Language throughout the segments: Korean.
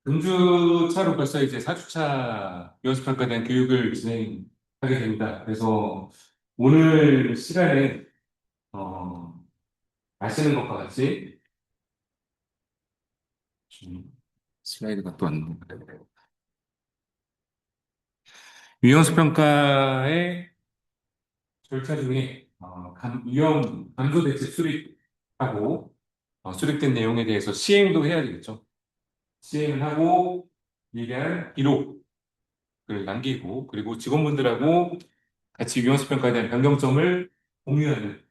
금주차로 벌써 이제 4주차 위원수평가에 대한 교육을 진행하게 됩니다. 그래서 오늘 시간에 어, 아시는 것과 같이 슬라이드가 또 안 나오네요. 위원수평가의 절차 중에 위험 감소 대책 수립하고 수립된 내용에 대해서 시행도 해야 되겠죠. 시행을 하고 이에 대한 기록을 남기고 그리고 직원분들하고 같이 위험수평가에 대한 변경점을 공유하는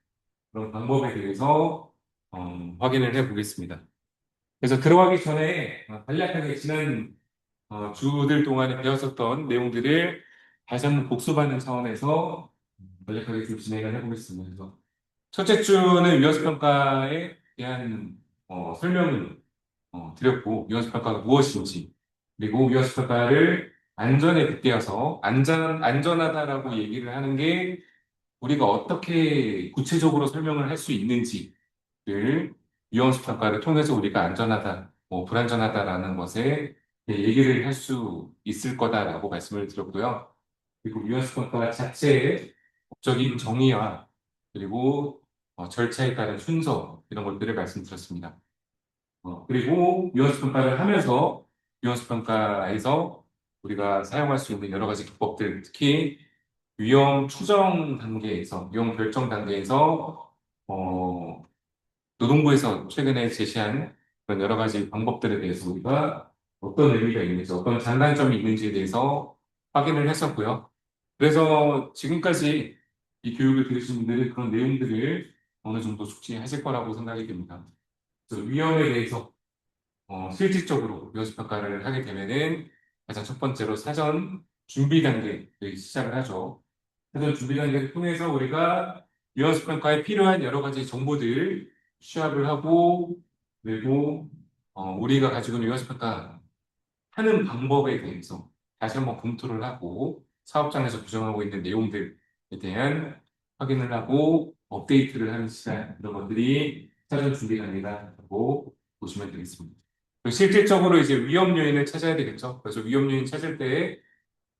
그런 방법에 대해서 확인을 해 보겠습니다. 그래서 들어가기 전에 간략하게 지난 주들 동안에 배웠었던 내용들을 다시 한번 복습하는 차원에서 간략하게 좀 진행을 해 보겠습니다. 그래서 첫째 주는 위험수평가에 대한 설명을 드렸고 위험수평가가 무엇인지 그리고 위험수평가를 안전에 빗대어서 안전하다라고 얘기를 하는 게 우리가 어떻게 구체적으로 설명을 할 수 있는지를 위험수 평가를 통해서 우리가 안전하다, 불안전하다라는 것에 얘기를 할 수 있을 거다라고 말씀을 드렸고요. 그리고 위험수 평가 자체의 법적인 정의와 그리고 절차에 따른 순서 이런 것들을 말씀드렸습니다. 그리고 위험수 평가를 하면서 위험수 평가에서 우리가 사용할 수 있는 여러 가지 기법들, 특히 위험 추정 단계에서, 위험 결정 단계에서, 노동부에서 최근에 제시한 그런 여러 가지 방법들에 대해서 우리가 어떤 의미가 있는지, 어떤 장단점이 있는지에 대해서 확인을 했었고요. 그래서 지금까지 이 교육을 들으신 분들은 그런 내용들을 어느 정도 숙지하실 거라고 생각이 됩니다. 그래서 위험에 대해서 실질적으로 위험수 평가를 하게 되면은 가장 첫 번째로 사전 준비 단계를 시작을 하죠. 사전 준비 단계를 통해서 우리가 위험수 평가에 필요한 여러 가지 정보들 취합을 하고 그리고 우리가 가지고 있는 위험수 평가 하는 방법에 대해서 다시 한번 검토를 하고 사업장에서 규정하고 있는 내용들에 대한 확인을 하고 업데이트를 하는 시간 이런 것들이 사전 준비 단계라고 보시면 되겠습니다. 그리고 실질적으로 이제 위험 요인을 찾아야 되겠죠. 그래서 위험 요인 찾을 때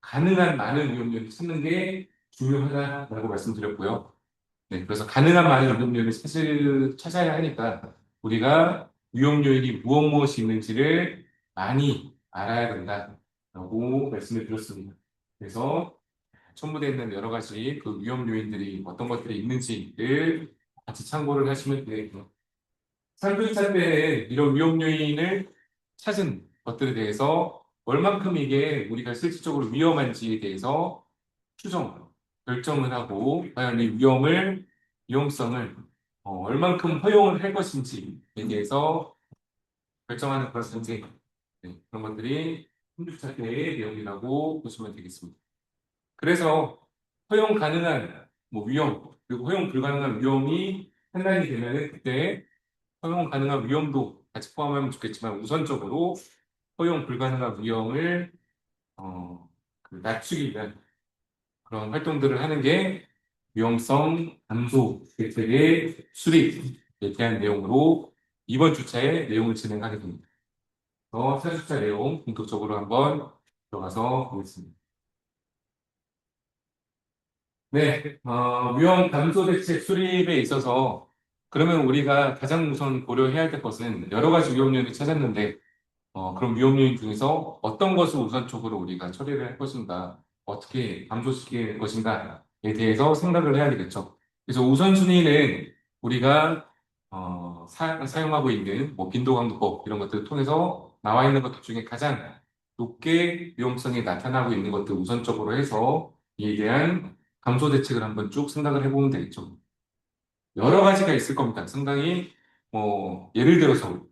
가능한 많은 위험 요인을 찾는 게 중요하다라고 말씀드렸고요. 네, 그래서 가능한 많은 위험 요인을 찾아야 하니까 우리가 위험 요인이 무엇이 있는지를 많이 알아야 된다라고 말씀을 드렸습니다. 그래서 첨부되어 있는 여러 가지 그 위험 요인들이 어떤 것들이 있는지를 같이 참고를 하시면 되겠고요. 상급차 때는 이런 위험 요인을 찾은 것들에 대해서 얼만큼 이게 우리가 실질적으로 위험한지에 대해서 추정, 결정을 하고 과연 이 위험성을 얼만큼 허용을 할 것인지에 대해서 결정하는 그런 전제, 그런 것들이 상급차 때의 내용이라고 보시면 되겠습니다. 그래서 허용 가능한 위험, 그리고 허용 불가능한 위험이 판단이 되면은 그때 허용 가능한 위험도 같이 포함하면 좋겠지만 우선적으로 허용 불가능한 위험을 어, 낮추기 위한 그런 활동들을 하는 게 위험성 감소 대책의 수립에 대한 내용으로 이번 주차에 내용을 진행하게 됩니다. 4주차 내용 본격적으로 한번 들어가서 보겠습니다. 네, 위험 감소 대책 수립에 있어서 그러면 우리가 가장 우선 고려해야 될 것은 여러 가지 위험 요인을 찾았는데 그럼 위험 요인 중에서 어떤 것을 우선적으로 우리가 처리를 할 것인가, 어떻게 감소시킬 것인가에 대해서 생각을 해야 되겠죠. 그래서 우선순위는 우리가 사용하고 있는 빈도강도법 이런 것들을 통해서 나와 있는 것들 중에 가장 높게 위험성이 나타나고 있는 것들 우선적으로 해서 이에 대한 감소 대책을 한번 쭉 생각을 해보면 되겠죠. 여러 가지가 있을 겁니다. 상당히 예를 들어서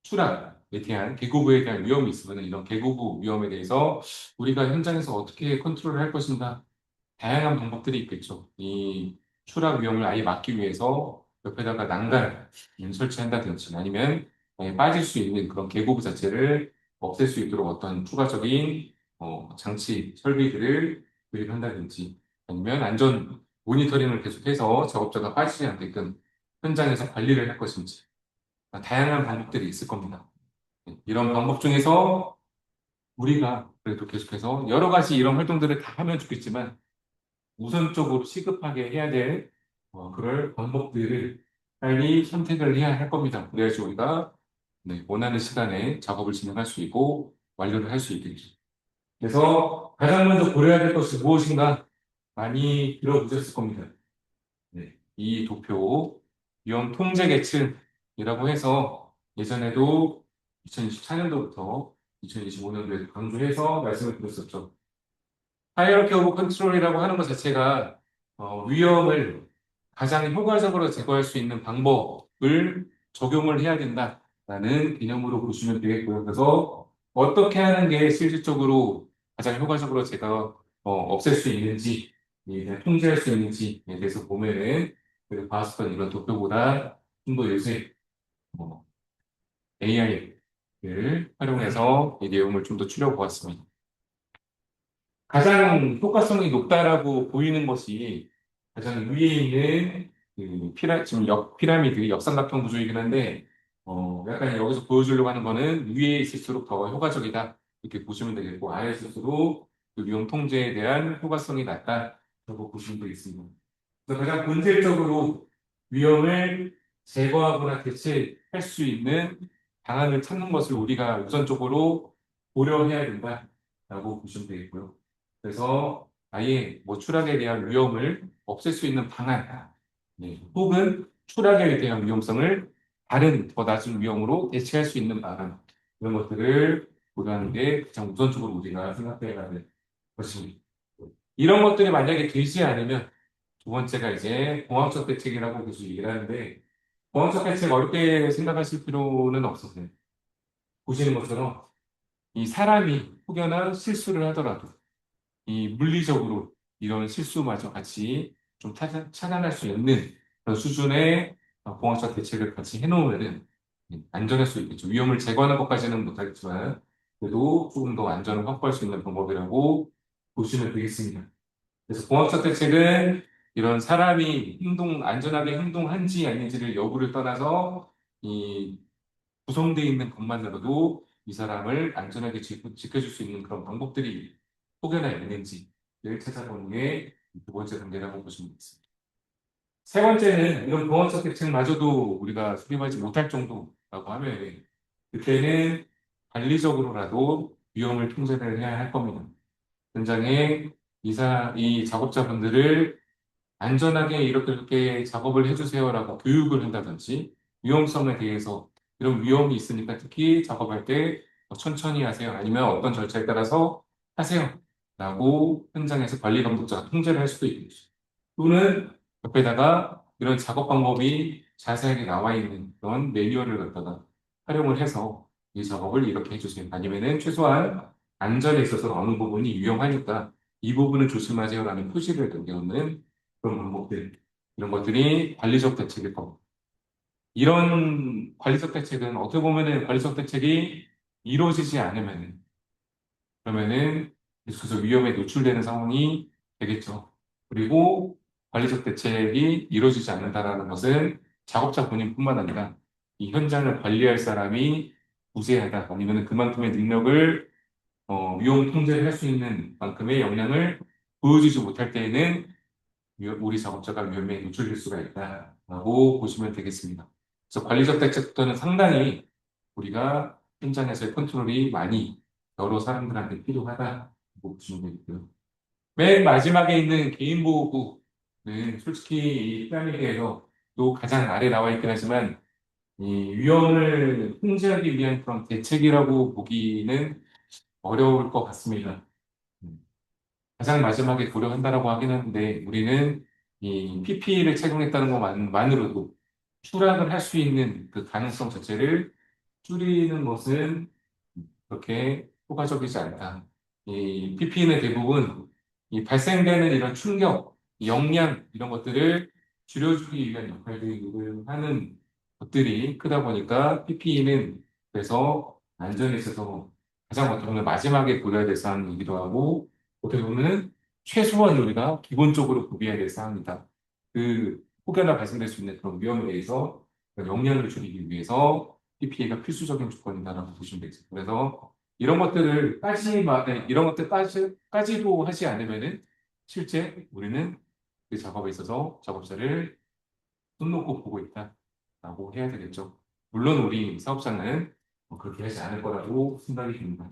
추락에 대한 개고부에 대한 위험이 있으면 이런 개고부 위험에 대해서 우리가 현장에서 어떻게 컨트롤을 할 것인가 다양한 방법들이 있겠죠. 이 추락 위험을 아예 막기 위해서 옆에다가 난간을 설치한다든지 아니면 빠질 수 있는 그런 계곡 자체를 없앨 수 있도록 어떤 추가적인 장치, 설비들을 구입한다든지 아니면 안전 모니터링을 계속해서 작업자가 빠지지 않게끔 현장에서 관리를 할 것인지 다양한 방법들이 있을 겁니다. 이런 방법 중에서 우리가 그래도 계속해서 여러 가지 이런 활동들을 다 하면 좋겠지만 우선적으로 시급하게 해야 될 그럴 방법들을 빨리 선택을 해야 할 겁니다. 그래야지 우리가 네, 원하는 시간에 작업을 진행할 수 있고 완료를 할 수 있겠죠. 그래서 가장 먼저 고려해야 될 것이 무엇인가 많이 들어보셨을 겁니다. 네, 이 도표 위험 통제 계층이라고 해서 예전에도 2024년도부터 2025년도에 강조해서 말씀을 드렸었죠. 하이어라키 오브 컨트롤이라고 하는 것 자체가 위험을 가장 효과적으로 제거할 수 있는 방법을 적용을 해야 된다라는 개념으로 보시면 되겠고요. 그래서 어떻게 하는 게 실질적으로 가장 효과적으로 제가 없앨 수 있는지, 통제할 수 있는지에 대해서 보면은 그 봤었던 이런 도표보다 좀 더 요새 AI를 활용해서 이 내용을 좀 더 추려보았습니다. 가장 효과성이 높다라고 보이는 것이 가장 위에 있는 지금 피라미드 역삼각형 구조이긴 한데 약간 여기서 보여주려고 하는 거는 위에 있을수록 더 효과적이다 이렇게 보시면 되겠고 아래에 있을수록 그 위험 통제에 대한 효과성이 낮다라고 보시면 되겠습니다. 그래서 가장 본질적으로 위험을 제거하거나 대체할 수 있는 방안을 찾는 것을 우리가 우선적으로 고려해야 된다라고 보시면 되겠고요. 그래서 아예 뭐 추락에 대한 위험을 없앨 수 있는 방안, 혹은 추락에 대한 위험성을 다른 더 낮은 위험으로 대체할 수 있는 방안, 이런 것들을 고려하는 게 가장 우선적으로 우리가 생각해야 하는 것입니다. 이런 것들이 만약에 되지 않으면 두 번째가 이제 공학적 대책이라고 계속 얘기를 하는데 공학적 대책 어렵게 생각하실 필요는 없으세요. 보시는 것처럼 이 사람이 혹여나 실수를 하더라도 이 물리적으로 이런 실수마저 같이 좀 차단할 수 있는 그런 수준의 공학적 대책을 같이 해놓으면은 안전할 수 있겠죠. 위험을 제거하는 것까지는 못하겠지만 그래도 조금 더 안전을 확보할 수 있는 방법이라고 보시면 되겠습니다. 그래서 공학적 대책은 이런 사람이 안전하게 행동한지 아닌지를 여부를 떠나서 이 구성되어 있는 것만으로도 이 사람을 안전하게 지켜줄 수 있는 그런 방법들이 혹여나 있는지를 찾아보는 게 두 번째 단계라고 보시면 되겠습니다. 세 번째는 이런 공학적 대책마저도 우리가 수립하지 못할 정도라고 하면 그때는 관리적으로라도 위험을 통제를 해야 할 겁니다. 현장에 이 작업자분들을 안전하게 이렇게 작업을 해주세요라고 교육을 한다든지 위험성에 대해서 이런 위험이 있으니까 특히 작업할 때 천천히 하세요. 아니면 어떤 절차에 따라서 하세요. 라고 현장에서 관리 감독자가 통제를 할 수도 있겠죠. 또는 옆에다가 이런 작업 방법이 자세하게 나와 있는 그런 매뉴얼을 갖다가 활용을 해서 이 작업을 이렇게 해주세요. 아니면은 최소한 안전에 있어서 어느 부분이 위험하니까 이 부분은 조심하세요라는 표시를 남겨놓는 그런 방법들, 이런 것들이 관리적 대책일 겁니다. 이런 관리적 대책은 어떻게 보면은 관리적 대책이 이루어지지 않으면 그러면은 계속해서 위험에 노출되는 상황이 되겠죠. 그리고 관리적 대책이 이루어지지 않는다라는 것은 작업자 본인뿐만 아니라 이 현장을 관리할 사람이 부재하다 아니면 그만큼의 능력을 위험 통제를 할 수 있는 만큼의 역량을 보여주지 못할 때에는 우리 작업자가 위험에 노출될 수가 있다라고 보시면 되겠습니다. 그래서 관리적 대책부터는 상당히 우리가 현장에서의 컨트롤이 많이 여러 사람들한테 필요하다고 보시면 되겠고요. 맨 마지막에 있는 개인보호구는 솔직히 이 피라미드에서 또 가장 아래 나와 있긴 하지만 이 위험을 통제하기 위한 그런 대책이라고 보기는 어려울 것 같습니다. 가장 마지막에 고려한다라고 하긴 하는데 우리는 이 PPE를 착용했다는 것만으로도 추락을 할 수 있는 그 가능성 자체를 줄이는 것은 그렇게 효과적이지 않다. 이 PPE는 대부분 이 발생되는 이런 충격, 역량 이런 것들을 줄여주기 위한 역할을 하는 것들이 크다 보니까 PPE는 그래서 안전에 있어서 가장 어떻게 보면 마지막에 고려해야 될 사항이기도 하고 어떻게 보면 최소한 우리가 기본적으로 구비해야 될 사항이다. 그 혹여나 발생될 수 있는 그런 위험에 대해서 역량을 줄이기 위해서 PPE가 필수적인 조건이다라고 보시면 되겠습니다. 그래서 이런 것들을 네, 이런 것들까지도 하지 않으면은 실제 우리는 그 작업에 있어서 작업자를 손 놓고 보고 있다라고 해야 되겠죠. 물론 우리 사업자는 뭐 그렇게 하지 않을 거라고 생각이 듭니다.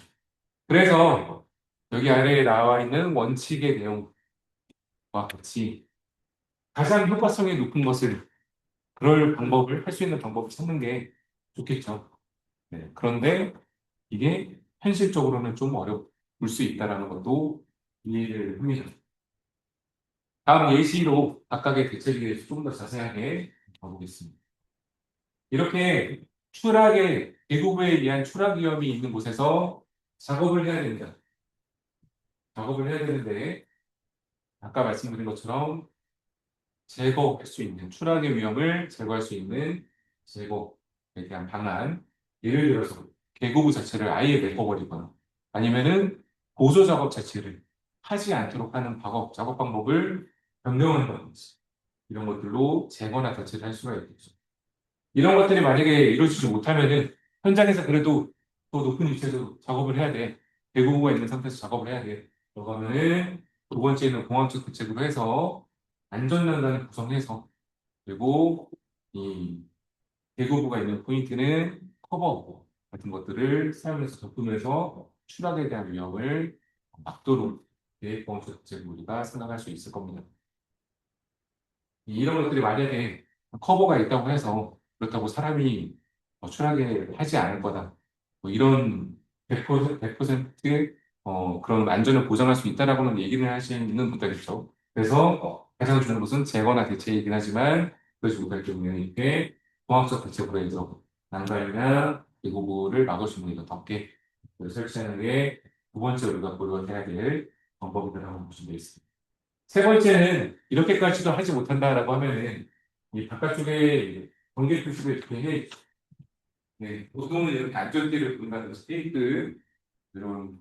그래서 여기 아래에 나와 있는 원칙의 내용과 같이 가장 효과성이 높은 것을 그럴 방법을 할 수 있는 방법을 찾는 게 좋겠죠. 네, 그런데 이게 현실적으로는 좀 어려울 수 있다는 것도 이해를 합니다. 다음 예시로 각각의 대책에 대해서 좀 더 자세하게 봐보겠습니다. 이렇게 계곡에 의한 추락 위험이 있는 곳에서 작업을 해야 됩니다. 작업을 해야 되는데 아까 말씀드린 것처럼 제거할 수 있는 추락의 위험을 제거할 수 있는 제거에 대한 방안, 예를 들어서 계곡 자체를 아예 메꿔버리거나 아니면은 보조 작업 자체를 하지 않도록 하는 작업 방법을 변경한다든지 이런 것들로 제거나 대체를 할 수가 있겠죠. 이런 것들이 만약에 이루어지지 못하면은 현장에서 그래도 더 높은 위치에서 작업을 해야 돼. 대구가 있는 상태에서 작업을 해야 돼. 그러면은 두 번째는 공항적 대책으로 해서 안전난간을 구성해서 그리고 이 대구부가 있는 포인트는 커버 같은 것들을 사용해서 접근해서 추락에 대한 위험을 막도록 공항적 대책을 우리가 생각할 수 있을 겁니다. 이런 것들이 만약에 커버가 있다고 해서 그렇다고 사람이 추락을 하지 않을 거다. 뭐 이런 100% 그런 안전을 보장할 수 있다라고는 얘기를 하시는 분들이죠. 그래서 가장 중요한 것은 제거나 대체이긴 하지만 그러지 못할 경우에는 이렇게 공학적 대책으로 해서 난간이나 계곡을 막을 수 있는 이런 덮개 설치하는 게 두 번째 우리가 고려해야 될 방법이라고 보시면 되겠습니다. 세 번째는 이렇게까지도 하지 못한다라고 하면은 이 바깥쪽에 번개 표시를 이렇게 해, 네, 보통은 이렇게 안전띠를 부른다든지 테이프 이런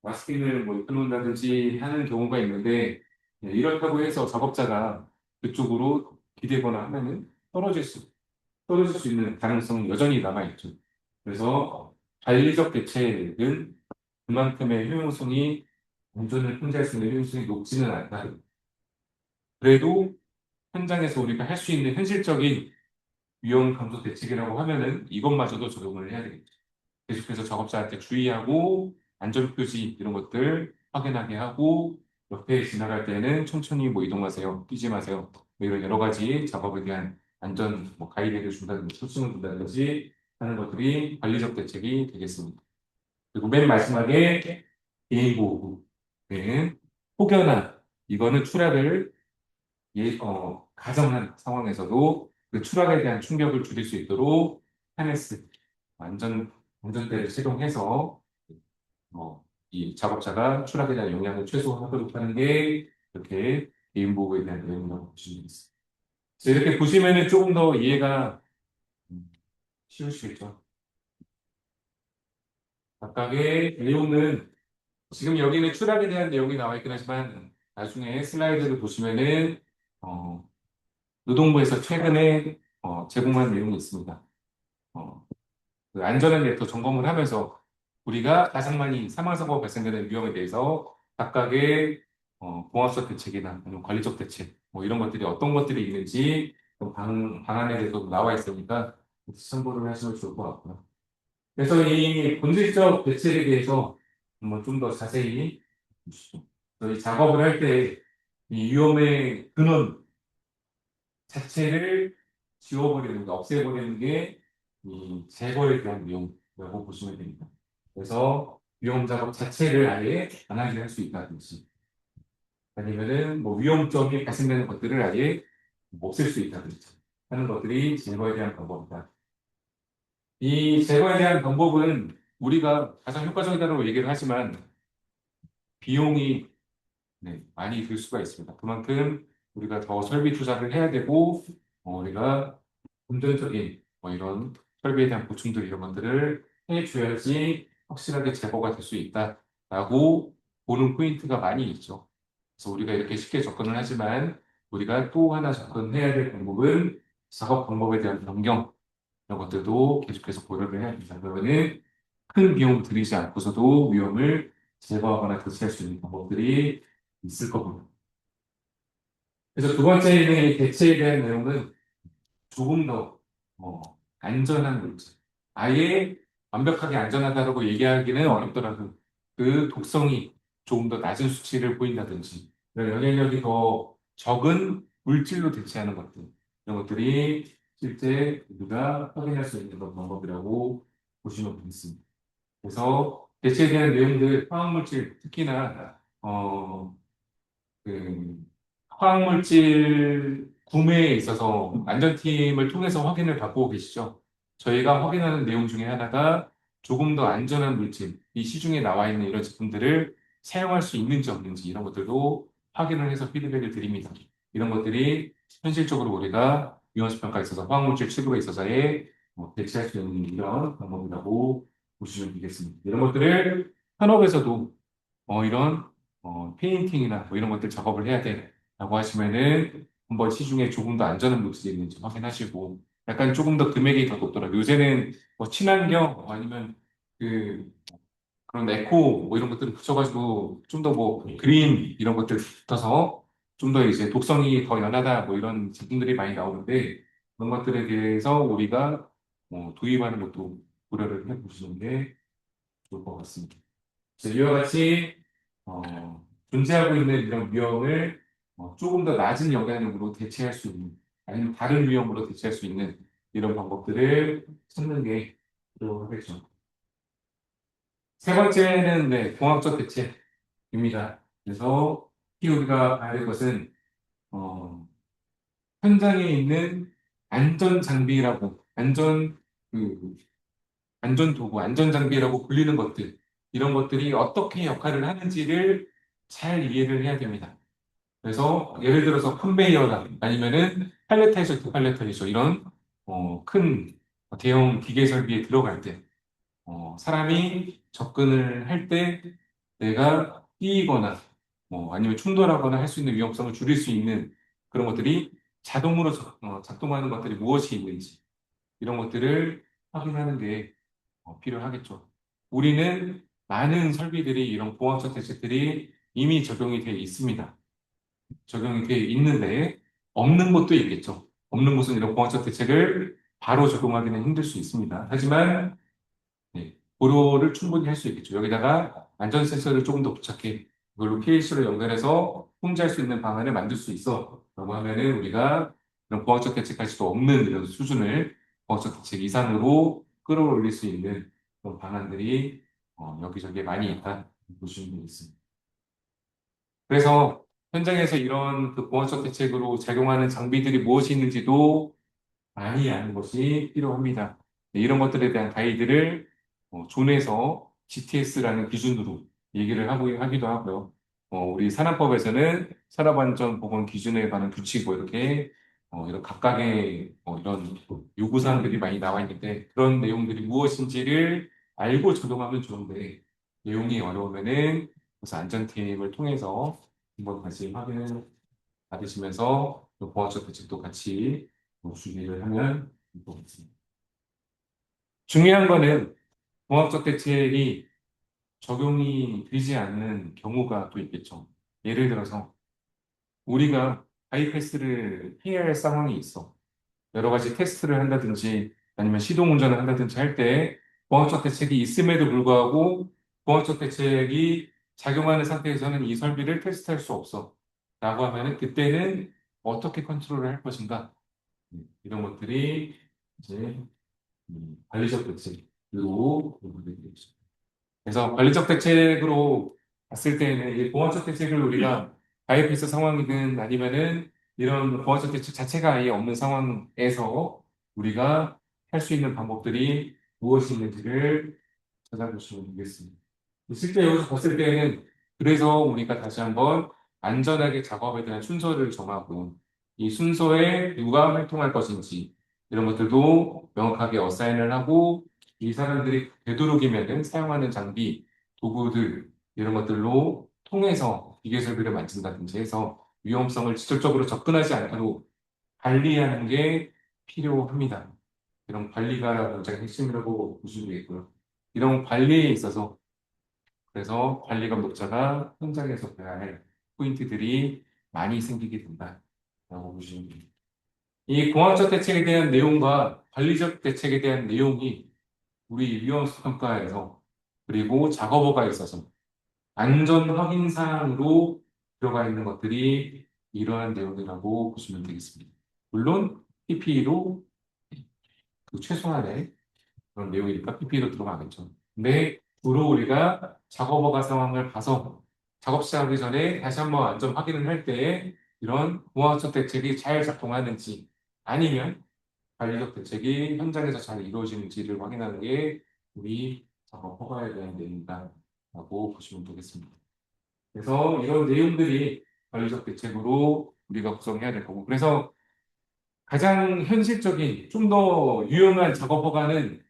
마스킹을 뭐 입혀놓는다든지 하는 경우가 있는데 네, 이렇다고 해서 작업자가 그쪽으로 기대거나 하면은 떨어질 수 있는 가능성은 여전히 남아있죠. 그래서 관리적 대책은 그만큼의 효용성이 안전을 통제할 수 있는 효용성이 높지는 않다. 그래도 현장에서 우리가 할 수 있는 현실적인 위험 감소 대책이라고 하면은 이것마저도 적용을 해야 되겠죠. 계속해서 작업자한테 주의하고 안전표시 이런 것들 확인하게 하고 옆에 지나갈 때는 천천히 뭐 이동하세요. 뛰지 마세요. 뭐 이런 여러 가지 작업에 대한 안전 뭐 가이드를 준다든지 소승을 준다든지 하는 것들이 관리적 대책이 되겠습니다. 그리고 맨 마지막에 개인보호구는 혹여나 이거는 추락을 가정한 상황에서도 그 추락에 대한 충격을 줄일 수 있도록 하네스, 안전, 안전대를 착용해서 이 작업자가 추락에 대한 영향을 최소화하도록 하는 게 이렇게 개인보호에 대한 내용이라고 보시면 되겠습니다. 그래서 이렇게 보시면은 조금 더 이해가 쉬우시겠죠. 각각의 내용은 지금 여기는 추락에 대한 내용이 나와 있긴 하지만 나중에 슬라이드를 보시면은 어, 노동부에서 최근에 제공한 내용이 있습니다. 어, 그 안전한 랩터 점검을 하면서 우리가 가장 많이 사망사고가 발생되는 위험에 대해서 각각의 공학적 대책이나 아니면 관리적 대책 뭐 이런 것들이 어떤 것들이 있는지 방안에 대해서 나와 있으니까 참고를 하시면 좋을 것 같고요. 그래서 이 본질적 대책에 대해서 한번 좀 더 자세히 보시죠. 저희 작업을 할 때 이 위험의 근원 자체를 지워버리는 게, 없애버리는 게 이 제거에 대한 위험이라고 보시면 됩니다. 그래서 위험 작업 자체를 아예 안 하게 할 수 있다든지, 아니면은 뭐 위험점이 발생되는 것들을 아예 없앨 수 있다든지 하는 것들이 제거에 대한 방법이다. 이 제거에 대한 방법은 우리가 가장 효과적이라고 얘기를 하지만 비용이 많이 들 수가 있습니다. 그만큼 우리가 더 설비 투자를 해야 되고, 우리가 금전적인 뭐 이런 설비에 대한 보충들 이런 것들을 해줘야지 확실하게 제거가 될 수 있다라고 보는 포인트가 많이 있죠. 그래서 우리가 이렇게 쉽게 접근을 하지만 우리가 또 하나 접근해야 될 방법은 작업 방법에 대한 변경 이런 것들도 계속해서 고려를 해야 됩니다. 그러면은 큰 비용 들이지 않고서도 위험을 제거하거나 대체할 수 있는 방법들이 있을 겁니다. 그래서 두 번째는 이 대체에 대한 내용은 조금 더 안전한 물질. 아예 완벽하게 안전하다고 얘기하기는 어렵더라도 그 독성이 조금 더 낮은 수치를 보인다든지 이런 영향력이 더 적은 물질로 대체하는 것들 이런 것들이 실제 우리가 확인할 수 있는 그런 방법이라고 보시면 되겠습니다. 그래서 대체에 대한 내용들, 화학물질 특히나 그 화학물질 구매에 있어서 안전팀을 통해서 확인을 받고 계시죠. 저희가 확인하는 내용 중에 하나가 조금 더 안전한 물질, 이 시중에 나와 있는 이런 제품들을 사용할 수 있는지 없는지 이런 것들도 확인을 해서 피드백을 드립니다. 이런 것들이 현실적으로 우리가 위험성 평가에 있어서 화학물질 취급에 있어서의 대체할 수 있는 이런 방법이라고 보시면 되겠습니다. 이런 것들을 산업에서도 이런 페인팅이나 뭐 이런 것들 작업을 해야 돼라고 하시면은 한번 시중에 조금 더 안전한 물질이 있는지 확인하시고 약간 조금 더 금액이 더 높더라고요. 요새는 뭐 친환경 아니면 그 그런 에코 뭐 이런 것들을 붙여가지고 좀 더 뭐 그린 이런 것들 붙어서 좀 더 이제 독성이 더 연하다 뭐 이런 제품들이 많이 나오는데 그런 것들에 대해서 우리가 도입하는 것도 고려를 해보시는 게 좋을 것 같습니다. 이와 같이 존재하고 있는 이런 위험을 조금 더 낮은 영향력으로 대체할 수 있는 아니면 다른 위험으로 대체할 수 있는 이런 방법들을 찾는 게 필요하겠죠. 세 번째는 네, 공학적 대책입니다. 그래서 특히 우리가 봐야 될 것은 어, 현장에 있는 안전 장비라고 그 안전 도구, 안전 장비라고 불리는 것들 이런 것들이 어떻게 역할을 하는지를 잘 이해를 해야 됩니다. 그래서 예를 들어서 컨베이어나 아니면은 팔레타이저, 디팔레타이저 이런 큰 대형 기계 설비에 들어갈 때 사람이 접근을 할 때 내가 뛰거나 아니면 충돌하거나 할 수 있는 위험성을 줄일 수 있는 그런 것들이 자동으로 작동하는 것들이 무엇이 있는지 이런 것들을 확인하는 게 필요하겠죠. 우리는 많은 설비들이 이런 보안적 대책들이 이미 적용이 되어 있습니다. 적용이 되어 있는데 없는 곳도 있겠죠. 없는 곳은 이런 보안적 대책을 바로 적용하기는 힘들 수 있습니다. 하지만 네, 고려를 충분히 할 수 있겠죠. 여기다가 안전 센서를 조금 더 부착해 그걸로 PLC로 연결해서 통제할 수 있는 방안을 만들 수 있어. 라고 하면은 우리가 그런 보안적 대책까지도 없는 이런 수준을 보안적 대책 이상으로 끌어올릴 수 있는 그런 방안들이 여기저기에 많이 있다 보시면 되겠습니다. 그래서 현장에서 이런 그 보안적 대책으로 작용하는 장비들이 무엇이 있는지도 많이 아는 것이 필요합니다. 네, 이런 것들에 대한 가이드를 존에서 GTS라는 기준으로 얘기를 하기도 하고요. 우리 산업법에서는 산업안전보건 기준에 관한 규칙 뭐 이렇게 이런 각각의 이런 요구사항들이 많이 나와 있는데 그런 내용들이 무엇인지를 알고 적용하면 좋은데 내용이 어려우면은 그래서 안전팀을 통해서 한번 다시 확인을 받으시면서 또 보안적 대책도 같이 준비를 하면 될 것 같습니다. 중요한 거는 공학적 대책이 적용이 되지 않는 경우가 또 있겠죠. 예를 들어서 우리가 바이패스를 해야 할 상황이 있어. 여러 가지 테스트를 한다든지 아니면 시동 운전을 한다든지 할 때 공학적 대책이 있음에도 불구하고 공학적 대책이 작용하는 상태에서는 이 설비를 테스트할 수 없어. 라고 하면은 그때는 어떻게 컨트롤을 할 것인가? 이런 것들이 이제 관리적 대책으로 부분들이 되죠. 그래서 관리적 대책으로 봤을 때는 이 보완적 대책을 우리가 가입해서 상황이든 아니면은 이런 보완적 대책 자체가 아예 없는 상황에서 우리가 할 수 있는 방법들이 무엇이 있는지를 찾아보시면 되겠습니다. 실제 여기서 봤을 때는 그래서 우리가 다시 한번 안전하게 작업에 대한 순서를 정하고 이 순서에 누가 활동할 것인지 이런 것들도 명확하게 어사인을 하고 이 사람들이 되도록이면 사용하는 장비, 도구들 이런 것들로 통해서 기계 설비를 만든다든지 해서 위험성을 직접적으로 접근하지 않도록 관리하는 게 필요합니다. 이런 관리가 굉장히 핵심이라고 보시면 되겠고요. 이런 관리에 있어서 그래서 관리감 녹자가 현장에서 봐야 할 포인트들이 많이 생기게 된다라고 보시면 됩니다. 이 공학적 대책에 대한 내용과 관리적 대책에 대한 내용이 우리 위험수 평가에서 그리고 작업허가에 있어서 안전 확인 사항으로 들어가 있는 것들이 이러한 내용이라고 보시면 되겠습니다. 물론 PPE로 그 최소한의 그런 내용이니까 PPE로 들어가겠죠. 근데 주로 우리가 작업허가 상황을 봐서 작업 시작하기 전에 다시 한번 안전 확인을 할 때 이런 공학적 대책이 잘 작동하는지 아니면 관리적 대책이 현장에서 잘 이루어지는지를 확인하는 게 우리 작업 허가에 대한 내용이다라고 보시면 되겠습니다. 그래서 이런 내용들이 관리적 대책으로 우리가 구성해야 될 거고, 그래서 가장 현실적인, 좀 더 유용한 작업 허가는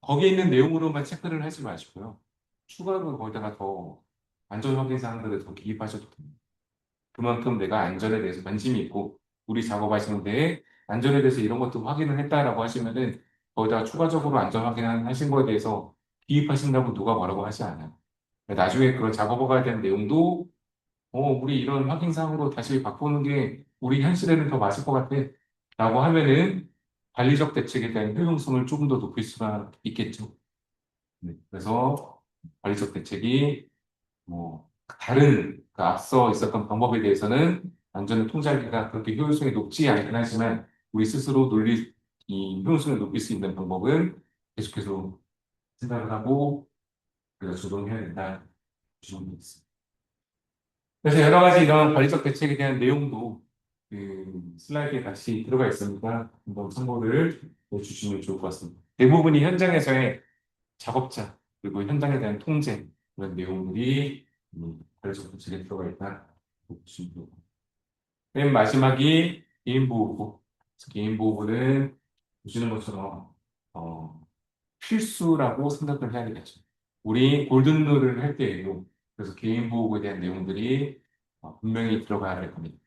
거기에 있는 내용으로만 체크를 하지 마시고요. 추가로 거기다가 더 안전 확인 사항들을 더 기입하셔도 됩니다. 그만큼 내가 안전에 대해서 관심이 있고 우리 작업하시는데 안전에 대해서 이런 것도 확인을 했다라고 하시면은 거기다가 추가적으로 안전 확인하신 거에 대해서 기입하신다고 누가 뭐라고 하지 않아요. 나중에 그런 작업허가에 대한 내용도 우리 이런 확인사항으로 다시 바꾸는 게 우리 현실에는 더 맞을 것 같아 라고 하면은 관리적 대책에 대한 효용성을 조금 더 높일 수가 있겠죠. 네, 그래서 관리적 대책이 뭐 다른 그 앞서 있었던 방법에 대해서는 안전을 통제하기가 그렇게 효율성이 높지 않긴 하지만 우리 스스로 이 효율성을 높일 수 있는 방법은 계속해서 생각을 하고 우리가 조정해야 된다. 주시면 되겠습니다. 그래서 여러 가지 이런 관리적 대책에 대한 내용도 그 슬라이드에 같이 들어가 있으니까 한번 참고를 해주시면 좋을 것 같습니다. 대부분이 현장에서의 작업자 그리고 현장에 대한 통제 그런 내용들이 관리적 대책에 들어가 있다. 보시면 되고. 맨 마지막이 개인보호부. 개인보호부는 보시는 것처럼 어, 필수라고 생각을 해야 되겠죠. 우리 골든룰을 할 때에도 그래서 개인보호에 대한 내용들이 분명히 들어가야 될 겁니다.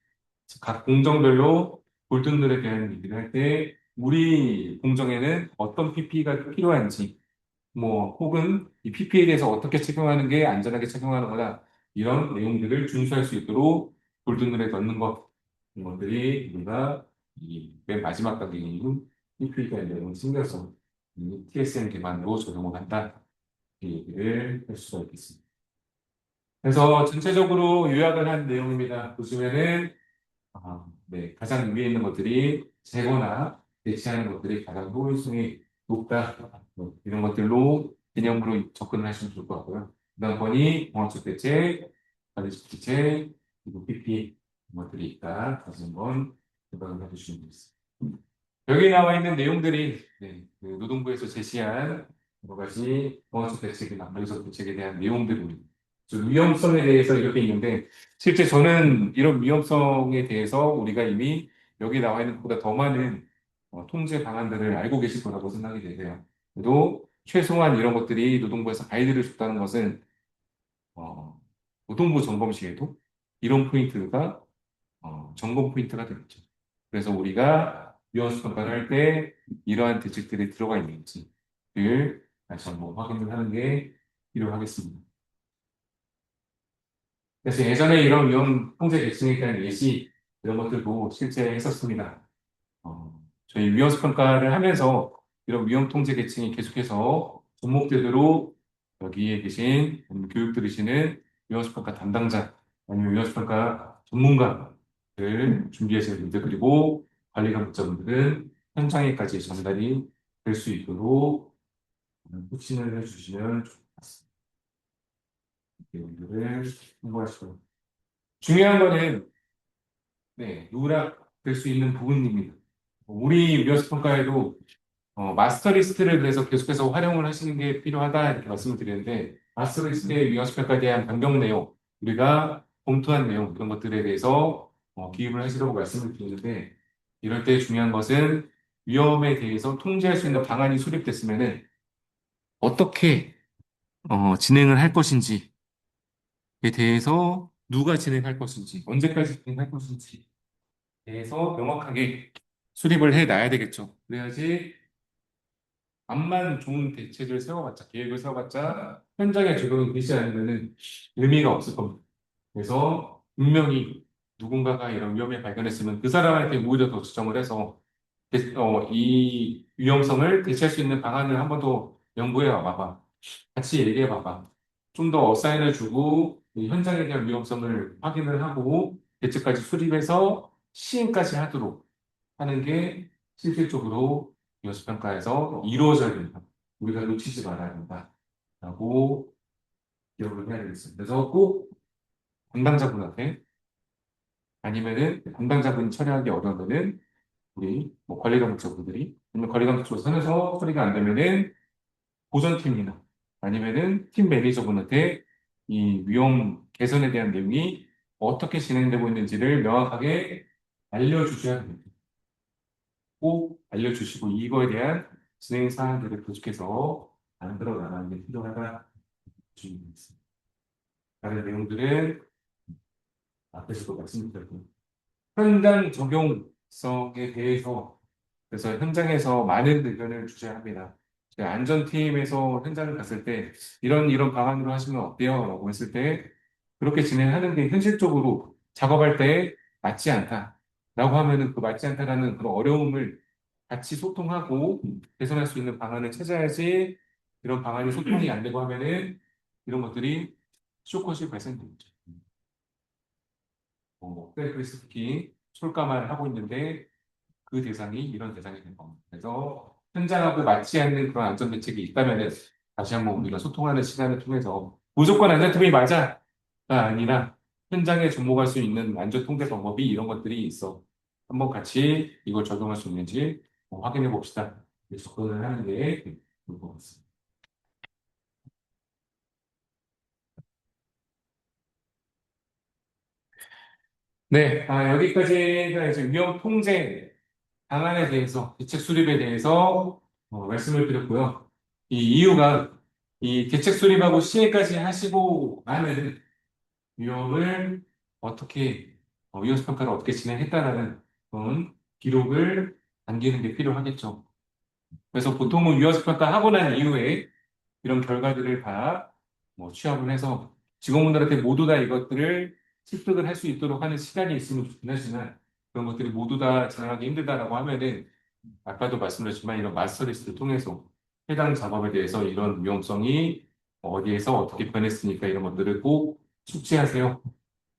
각 공정별로 골든룰에 대한 얘기를 할 때 우리 공정에는 어떤 PPE가 필요한지 뭐 혹은 이 PPE에 대해서 어떻게 착용하는 게 안전하게 착용하는 거다 이런 내용들을 준수할 수 있도록 골든룰에 넣는 것 이런 것들이 우리가 이 맨 마지막 단계인 PPE에 대한 내용을 챙겨서 이 TSM 기반으로 적용을 한다 이 얘기를 할 수가 있겠습니다. 그래서 전체적으로 요약을 한 내용입니다. 보시면은 네, 가장 위에 있는 것들이 재거나 대체하는 것들이 가장 효율성이 높다. 뭐 이런 것들로 개념으로 접근을 하시면 좋을 것 같고요. 그다음번이 공학적 대체, 관리적 대체, 그리고 PP 이런 것들이 있다. 다시 한번 생각을 해주시면 되겠습니다. 여기 나와 있는 내용들이 네, 그 노동부에서 제시한 여러 가지 공학적 대책이나 관리적 대책에 대한 내용들입니다. 좀 위험성에 대해서 이렇게 있는데 실제 저는 이런 위험성에 대해서 우리가 이미 여기 나와 있는 것보다 더 많은 통제 방안들을 알고 계실 거라고 생각이 되세요. 그래도 최소한 이런 것들이 노동부에서 가이드를 줬다는 것은 어, 노동부 점검 시에도 이런 포인트가 점검 포인트가 되겠죠. 그래서 우리가 위험 평가를 할 때 이러한 대책들이 들어가 있는지를 다시 한번 확인을 하는 게 필요하겠습니다. 그래서 예전에 이런 위험 통제 계층에 대한 예시 이런 것들도 실제 했었습니다. 저희 위험 평가를 하면서 이런 위험 통제 계층이 계속해서 접목되도록 여기에 계신 교육 들으시는 위험 평가 담당자 아니면 위험 평가 전문가를 준비하시는 분들 그리고 관리 감독자분들은 현장에까지 전달이 될 수 있도록 촉진을 해주시면 좋겠습니다. 내용들을 홍보하시고 중요한 거는 네, 누락될 수 있는 부분입니다. 우리 위험 평가에도 마스터 리스트를 그래서 계속해서 활용을 하시는 게 필요하다 이렇게 말씀을 드리는데 마스터 리스트의 위험 평가에 대한 변경 내용 우리가 검토한 내용 이런 것들에 대해서 기입을 하시라고 말씀을 드리는데 이럴 때 중요한 것은 위험에 대해서 통제할 수 있는 방안이 수립됐으면은 어떻게 진행을 할 것인지에 대해서 누가 진행할 것인지 언제까지 진행할 것인지에 대해서 명확하게 수립을 해 놔야 되겠죠. 그래야지 암만 좋은 대책을 세워봤자, 계획을 세워봤자 현장에 적용이 되지 않으면은 의미가 없을 겁니다. 그래서 분명히 누군가가 이런 위험을 발견했으면 그 사람한테 오히려 더 지정을 해서 이 위험성을 대체할 수 있는 방안을 한 번 더 연구해 봐봐. 같이 얘기해 봐봐. 좀 더 어사인을 주고 이 현장에 대한 위험성을 확인을 하고 대책까지 수립해서 시행까지 하도록 하는 게 실질적으로 연수평가에서 이루어져야 된다. 우리가 놓치지 말아야 된다. 라고 기억을 해야 되겠습니다. 그래서 꼭 담당자분한테 아니면은 담당자분이 처리하기 어려우면은 우리 뭐 관리감독자분들이 아니면 관리감독자 선에서 처리가 안 되면은 보전팀이나 아니면은 팀 매니저분한테 이 위험 개선에 대한 내용이 어떻게 진행되고 있는지를 명확하게 알려주셔야 됩니다. 꼭 알려주시고 이거에 대한 진행 사항들을 계속해서 만들어 나가는 게 필요하다 주의했습니다. 다른 내용들은 앞에서도 말씀드렸고 현장 적용성에 대해서 그래서 현장에서 많은 의견을 주셔야 합니다. 제가 안전팀에서 현장을 갔을 때 이런 방안으로 하시면 어때요? 라고 했을 때 그렇게 진행하는 게 현실적으로 작업할 때 맞지 않다. 라고 하면은 그 맞지 않다라는 그런 어려움을 같이 소통하고 개선할 수 있는 방안을 찾아야지 이런 방안이 소통이 안 되고 하면은 이런 것들이 쇼컷이 발생됩니다. 셀프리스키 솔까만 하고 있는데 그 대상이 이런 대상이 된 겁니다. 그래서 현장하고 맞지 않는 그런 안전 대책이 있다면 다시 한번 우리가 소통하는 시간을 통해서 무조건 안전팀이 맞아가 아니라 현장에 접목할 수 있는 안전 통제 방법이 이런 것들이 있어. 한번 같이 이걸 적용할 수 있는지 확인해 봅시다. 접근을 하는 게 좋을 것 같습니다. 네, 여기까지가 이제 위험 통제 방안에 대해서, 대책 수립에 대해서 말씀을 드렸고요. 이 이유가 이 대책 수립하고 시행까지 하시고 나면 위험을 어떻게, 위험 평가를 어떻게 진행했다라는 그런 기록을 남기는 게 필요하겠죠. 그래서 보통은 위험 평가 하고 난 이후에 이런 결과들을 다 취합을 해서 직원분들한테 모두 다 이것들을 습득을 할 수 있도록 하는 시간이 있으면 좋긴 하지만 그런 것들이 모두 다 진행하기 힘들다라고 하면은 아까도 말씀드렸지만 이런 마스터 리스트를 통해서 해당 작업에 대해서 이런 위험성이 어디에서 어떻게 변했으니까 이런 것들을 꼭 숙지하세요.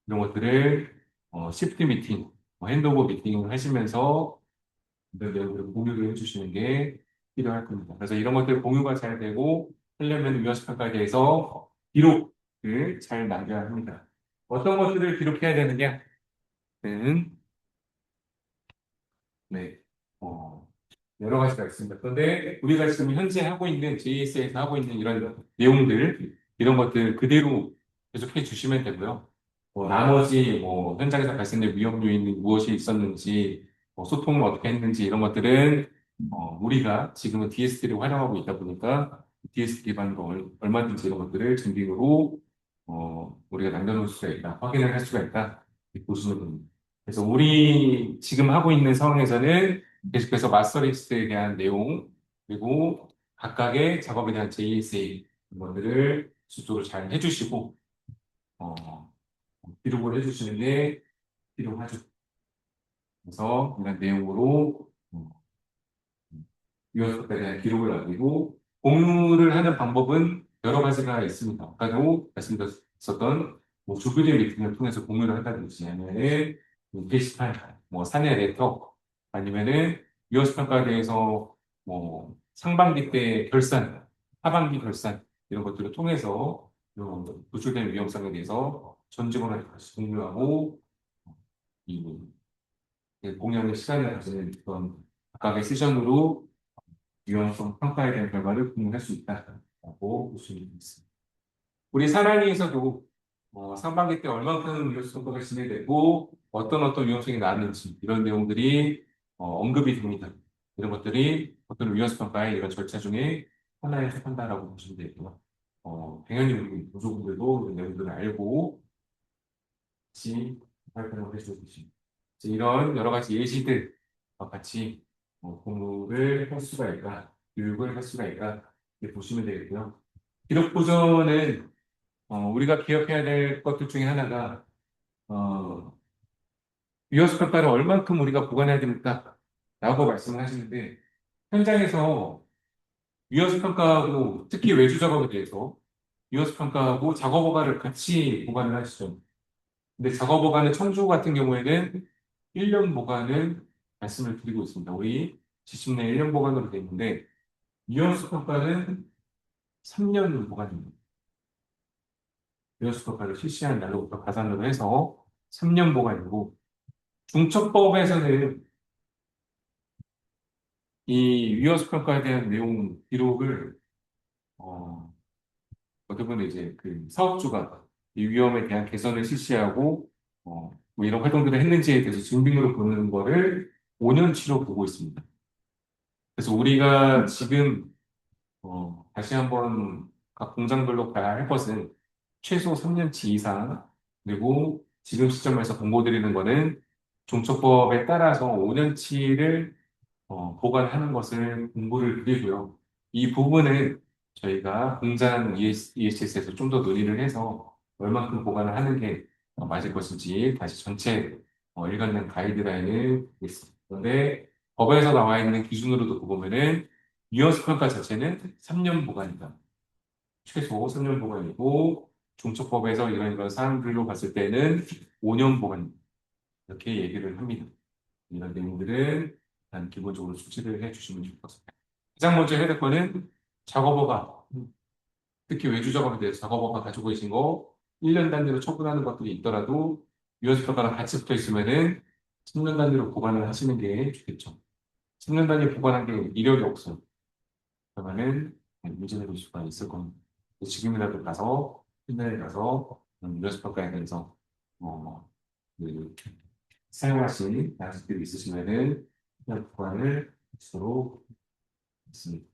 이런 것들을 시프트 미팅, 핸드오버 미팅을 하시면서 이런 내용들을 공유를 해주시는 게 필요할 겁니다. 그래서 이런 것들 공유가 잘 되고 하려면 위험성 평가에 대해서 기록을 잘 남겨야 합니다. 어떤 것들을 기록해야 되느냐는 네. 어, 여러 가지가 있습니다. 그런데 우리가 지금 현재 하고 있는 JS에서 하고 있는 이런 내용들, 이런 것들 그대로 계속해 주시면 되고요. 나머지 현장에서 발생된 위험 요인이 무엇이 있었는지, 소통을 어떻게 했는지 이런 것들은 우리가 지금은 DST를 활용하고 있다 보니까 DST 기반으로 얼마든지 이런 것들을 증빙으로 우리가 남겨놓을 수가 있다, 확인을 할 수가 있다 이렇게 보시면 됩니다. 그래서 우리 지금 하고 있는 상황에서는 계속해서 마스터 리스트에 대한 내용, 그리고 각각의 작업에 대한 JSA 이런 것들을 수속을 잘 해주시고, 어, 기록을 해주시는 게 필요하죠. 그래서 이런 내용으로 유효성에 대한 기록을 남기고, 공유를 하는 방법은 여러 가지가 있습니다. 아까도 말씀드렸었던 주기적 미팅을 통해서 공유를 한다든지, 아니면은 게시판, 사내 레터, 아니면은 유효성 평가에 대해서 상반기 때 결산, 하반기 결산 이런 것들을 통해서 노출된 위험성에 대해서 전 직원한테 같이 공유하고 이 공유하는 시간을 가지는 그런 각각의 세션으로 유연성 평가에 대한 결과를 공유할 수 있다라고 볼 수 있습니다. 우리 사랑위에서도 상반기 때 얼만큼 유연성 평가가 진행되고 어떤 유연성이 나왔는지 이런 내용들이 언급이 됩니다. 이런 것들이 어떤 유연성 평가의 이런 절차 중에 하나에 속한다라고 보시면 되고요. 당연히 우리 노조분들도 이런 내용들을 알고 같이 활동을 해주고 계십니다. 이런 여러 가지 예시들 같이 공부를 할 수가 있다. 교육을 할 수가 있다. 이렇게 보시면 되겠고요. 기록 보존은 우리가 기억해야 될 것들 중에 하나가 어, 위헌수 평가를 얼만큼 우리가 보관해야 됩니까? 라고 말씀을 하시는데 현장에서 위헌수 평가하고 특히 외주 작업에 대해서 위헌수 평가하고 작업 허가를 같이 보관을 하시죠. 근데 작업 보관은 청주 같은 경우에는 1년 보관을 말씀을 드리고 있습니다. 우리 지식 내 1년 보관으로 되어 있는데 이연수 평가는 3년 보관입니다. 이연수 평가를 실시한 날로부터 가산으로 해서 3년 보관이고 중첩법에서는 이 위헌수 평가에 대한 내용 기록을 어, 어떻게 보면 이제 그 사업주가 이 위험에 대한 개선을 실시하고 뭐 이런 활동들을 했는지에 대해서 증빙으로 보는 거를 5년치로 보고 있습니다. 그래서 우리가 지금 다시 한번 각 공장별로 가야 할 것은 최소 3년치 이상, 그리고 지금 시점에서 공고드리는 거는 종처법에 따라서 5년치를 보관하는 것을 공고를 드리고요. 이 부분은 저희가 공장 EHS에서 좀 더 논의를 해서 얼만큼 보관을 하는 게 맞을 것인지 다시 전체 일관된 가이드라인을 드리겠습니다. 그런데 법에서 나와 있는 기준으로도 보면은 유연스 평가 자체는 3년 보관이다. 최소 3년 보관이고 종처법에서 이런 사항들로 봤을 때는 5년 보관 이렇게 얘기를 합니다. 이런 내용들은 일단 기본적으로 숙지를 해주시면 좋을 것 같습니다. 가장 먼저 해야 될 거는 작업허가, 특히 외주 작업에 대해서 작업허가 가지고 계신 거 1년 단위로 처분하는 것들이 있더라도 유연수평가랑 같이 붙어 있으면은 10년 단위로 보관을 하시는 게 좋겠죠. 10년 단위 보관한 게 이력이 없어요. 그러면은 문제 될 수가 있을 겁니다. 지금이라도 가서 신뢰에 가서 유연수평가에 대해서 어, 그 사용하신 양식들이 있으시면은 그냥 보관을 하도록 하겠습니다.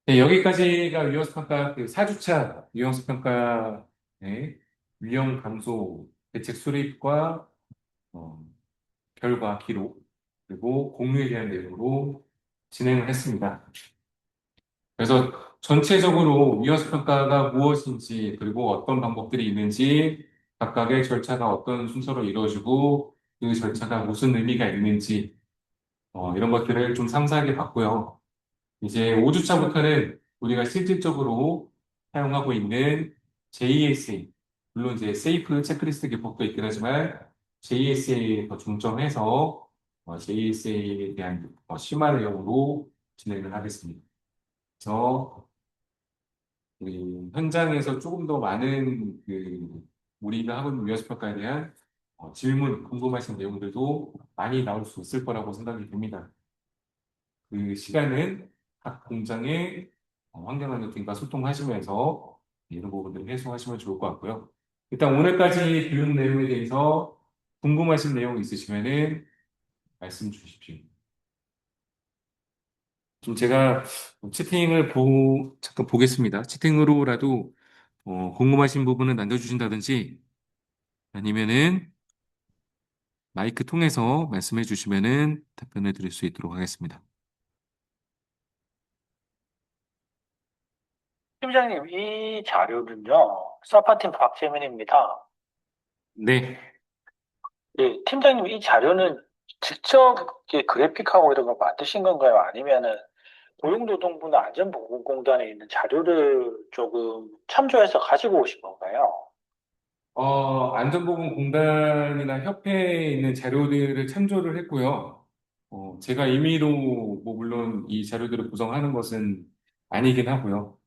네, 여기까지가 위험성 평가 그 4주차 위험성 평가의 위험 감소 대책 수립과 어, 결과 기록 그리고 공유에 대한 내용으로 진행을 했습니다. 그래서 전체적으로 위험성 평가가 무엇인지 그리고 어떤 방법들이 있는지 각각의 절차가 어떤 순서로 이루어지고 그 절차가 무슨 의미가 있는지 이런 것들을 좀 상세하게 봤고요. 이제 5주차부터는 우리가 실질적으로 사용하고 있는 JSA, 물론 이제 세이프 체크리스트 기법도 있긴 하지만 JSA에 더 중점해서 JSA에 대한 심화 내용으로 진행을 하겠습니다. 그래서 우리 현장에서 조금 더 많은 우리가 하고 있는 위험수 평가에 대한 질문, 궁금하신 내용들도 많이 나올 수 있을 거라고 생각이 됩니다. 그 시간은 각 공장의 환경안전팀과 소통하시면서 이런 부분들을 해소하시면 좋을 것 같고요. 일단 오늘까지 교육 내용에 대해서 궁금하신 내용 있으시면은 말씀 주십시오. 좀 제가 채팅을 잠깐 보겠습니다. 채팅으로라도 궁금하신 부분을 남겨주신다든지 아니면은 마이크 통해서 말씀해 주시면은 답변을 드릴 수 있도록 하겠습니다. 팀장님, 이 자료는요, 사파팀 박재민입니다. 네. 예, 팀장님, 이 자료는 직접 이렇게 그래픽하고 이런 거 만드신 건가요? 아니면은 고용노동부나 안전보건공단에 있는 자료를 조금 참조해서 가지고 오신 건가요? 안전보건공단이나 협회에 있는 자료들을 참조를 했고요. 제가 임의로, 뭐, 물론 이 자료들을 구성하는 것은 아니긴 하고요.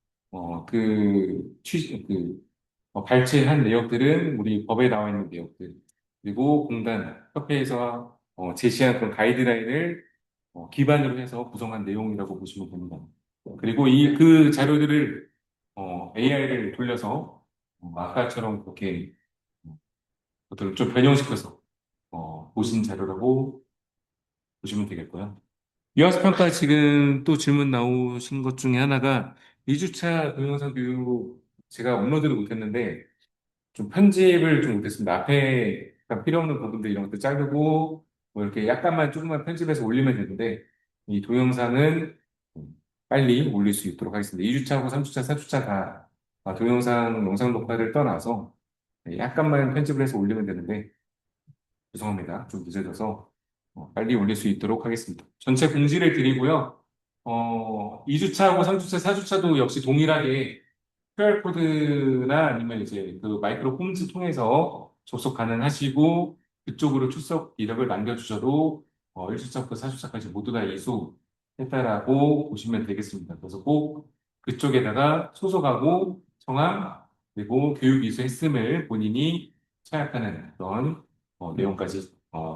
발췌한 내역들은 우리 법에 나와 있는 내역들, 그리고 공단, 협회에서 제시한 그런 가이드라인을 기반으로 해서 구성한 내용이라고 보시면 됩니다. 그리고 그 자료들을 AI를 돌려서 아까처럼 그렇게 것들을 좀 변형시켜서 보신 자료라고 보시면 되겠고요. 유아스 평가 지금 또 질문 나오신 것 중에 하나가 2주차 동영상 교육 제가 업로드를 못했는데 좀 편집을 좀 못했습니다. 앞에 약간 필요 없는 부분들 이런 것들 자르고 뭐 이렇게 약간만 조금만 편집해서 올리면 되는데 이 동영상은 빨리 올릴 수 있도록 하겠습니다. 2주차하고 3주차, 4주차 다 동영상, 영상 녹화를 떠나서 약간만 편집을 해서 올리면 되는데, 죄송합니다. 좀 늦어져서 빨리 올릴 수 있도록 하겠습니다. 전체 공지를 드리고요. 2주차하고 3주차, 4주차도 역시 동일하게 QR코드나 아니면 이제 그 마이크로 폼즈 통해서 접속 가능하시고 그쪽으로 출석 이력을 남겨주셔도 1주차부터 4주차까지 모두 다 이수했다라고 보시면 되겠습니다. 그래서 꼭 그쪽에다가 소속하고 성함 그리고 교육 이수했음을 본인이 처약하는 그런 내용까지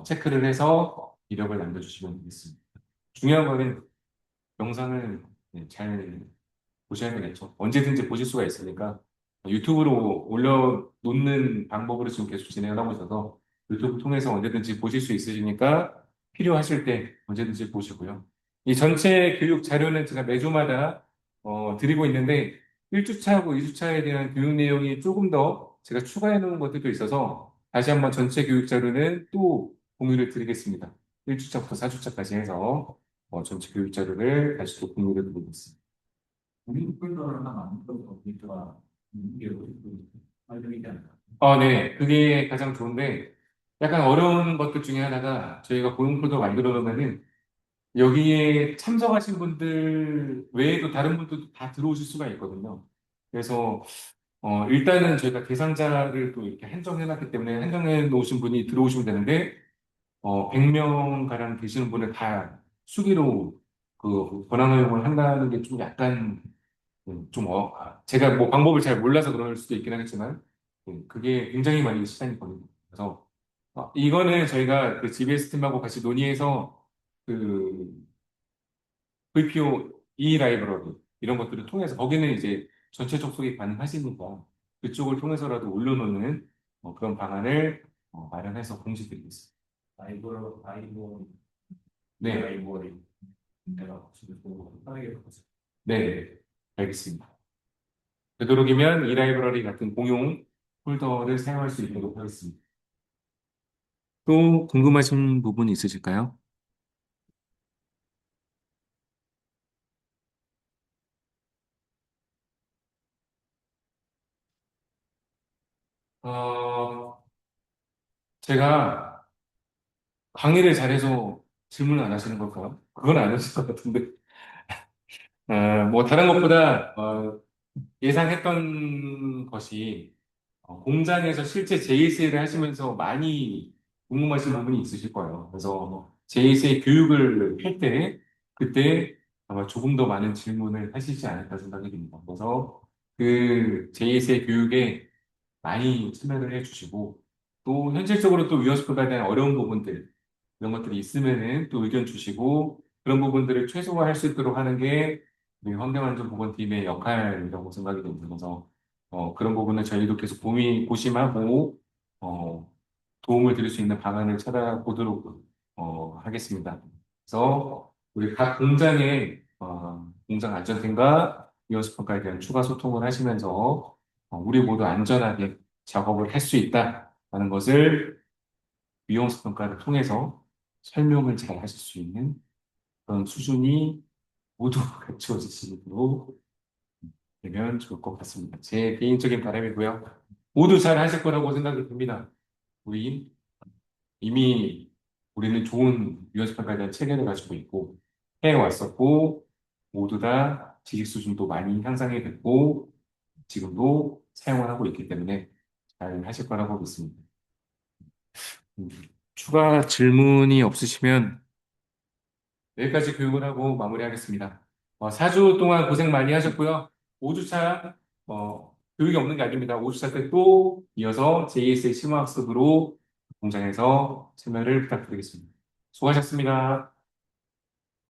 체크를 해서 이력을 남겨주시면 되겠습니다. 중요한 거는 영상을 잘 보셔야 되겠죠. 언제든지 보실 수가 있으니까 유튜브로 올려놓는 방법으로 지금 계속 진행을 하고 있어서 유튜브 통해서 언제든지 보실 수 있으시니까 필요하실 때 언제든지 보시고요. 이 전체 교육 자료는 제가 매주마다 드리고 있는데 1주차하고 2주차에 대한 교육 내용이 조금 더 제가 추가해 놓은 것들도 있어서 다시 한번 전체 교육 자료는 또 공유를 드리겠습니다. 1주차부터 4주차까지 해서 전체 교육 자료를 다시 또 공유를 드리고 있습니다. 우리 폴더를 하나 만들어서 우리가 이게 활용이지 않나. 네. 그게 가장 좋은데, 약간 어려운 것들 중에 하나가 저희가 고용 폴더 만들어 놓으면은 여기에 참석하신 분들 외에도 다른 분들도 다 들어오실 수가 있거든요. 그래서, 일단은 저희가 대상자를 또 이렇게 한정해 놨기 때문에 한정해 놓으신 분이 들어오시면 되는데, 100명 가량 되시는 분을 다 수기로 그 권한 허용을 한다는 게 좀 약간 제가 뭐 방법을 잘 몰라서 그럴 수도 있긴 하겠지만, 그게 굉장히 많이 시간이 걸립니다. 그래서, 이거는 저희가 그 GBS 팀하고 같이 논의해서, 그, VPO E 라이브러리, 이런 것들을 통해서, 거기는 이제 전체 접속이 가능하시니까, 그쪽을 통해서라도 올려놓는 그런 방안을 마련해서 공지드리겠습니다. 아이고, 네, 아이고, 내가 지금 보고 편하게 바꿨어. 네, 알겠습니다. 되도록이면 이 라이브러리 같은 공용 폴더를 사용할 수 있도록 하겠습니다. 또 궁금하신 부분 있으실까요? 어, 제가 강의를 잘해서 질문 안 하시는 걸까요? 그건 아니실 것 같은데. 뭐 다른 것보다 예상했던 것이 공장에서 실제 JSA를 하시면서 많이 궁금하신 부분이 있으실 거예요. 그래서 JSA 교육을 할 때, 그때 아마 조금 더 많은 질문을 하시지 않을까 생각이 듭니다. 그래서 그 JSA 교육에 많이 참여를 해주시고, 또 현실적으로 또 위험스쿨에 대한 어려운 부분들, 이런 것들이 있으면은 또 의견 주시고, 그런 부분들을 최소화할 수 있도록 하는 게 우리 환경안전보건팀의 역할이라고 생각이 됩니다. 그래서 그런 부분은 저희도 계속 고심하고, 도움을 드릴 수 있는 방안을 찾아보도록 하겠습니다. 그래서 우리 각 공장의 공장 안전팀과 위험스쿨에 대한 추가 소통을 하시면서 우리 모두 안전하게 작업을 할 수 있다는 것을 위험성 평가를 통해서 설명을 잘 하실 수 있는 그런 수준이 모두 갖추어지시도록 되면 좋을 것 같습니다. 제 개인적인 바람이고요. 모두 잘 하실 거라고 생각이 듭니다. 우리 이미 우리는 좋은 위험성 평가에 대한 체계를 가지고 있고 해왔었고 모두 다 지식 수준도 많이 향상이 됐고 지금도 사용을 하고 있기 때문에 잘 하실 거라고 믿습니다. 음, 추가 질문이 없으시면 여기까지 교육을 하고 마무리하겠습니다. 4주 동안 고생 많이 하셨고요. 5주차 교육이 없는 게 아닙니다. 5주차 때 또 이어서 JSA 심화학습으로 공장에서 참여를 부탁드리겠습니다. 수고하셨습니다.